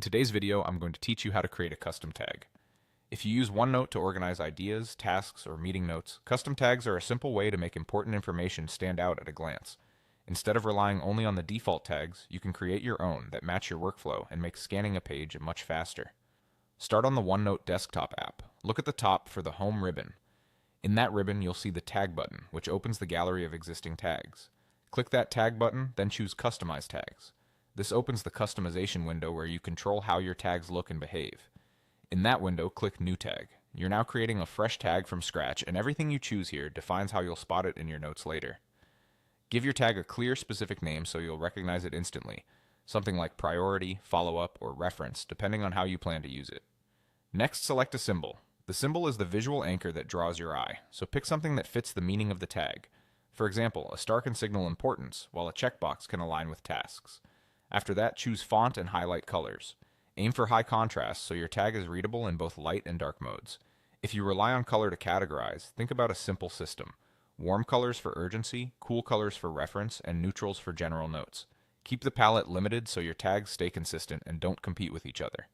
In today's video, I'm going to teach you how to create a custom tag. If you use OneNote to organize ideas, tasks, or meeting notes, custom tags are a simple way to make important information stand out at a glance. Instead of relying only on the default tags, you can create your own that match your workflow and make scanning a page much faster. Start on the OneNote desktop app. Look at the top for the Home ribbon. In that ribbon, you'll see the Tag button, which opens the gallery of existing tags. Click that Tag button, then choose Customize Tags. This opens the customization window where you control how your tags look and behave. In that window, click New Tag. You're now creating a fresh tag from scratch, and everything you choose here defines how you'll spot it in your notes later. Give your tag a clear, specific name so you'll recognize it instantly, something like priority, follow-up, or reference, depending on how you plan to use it. Next, select a symbol. The symbol is the visual anchor that draws your eye, so pick something that fits the meaning of the tag. For example, a star can signal importance, while a checkbox can align with tasks. After that, choose font and highlight colors. Aim for high contrast so your tag is readable in both light and dark modes. If you rely on color to categorize, think about a simple system. Warm colors for urgency, cool colors for reference, and neutrals for general notes. Keep the palette limited so your tags stay consistent and don't compete with each other.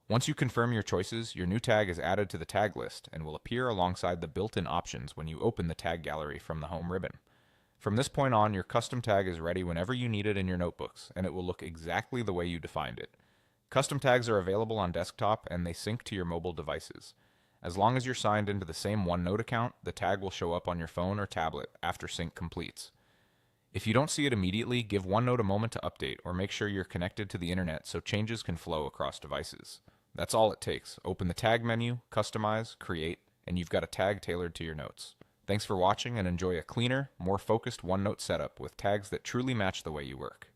Once you confirm your choices, your new tag is added to the tag list and will appear alongside the built-in options when you open the tag gallery from the Home ribbon. From this point on, your custom tag is ready whenever you need it in your notebooks, and it will look exactly the way you defined it. Custom tags are available on desktop, and they sync to your mobile devices. As long as you're signed into the same OneNote account, the tag will show up on your phone or tablet after sync completes. If you don't see it immediately, give OneNote a moment to update, or make sure you're connected to the internet so changes can flow across devices. That's all it takes. Open the tag menu, customize, create, and you've got a tag tailored to your notes. Thanks for watching, and enjoy a cleaner, more focused OneNote setup with tags that truly match the way you work.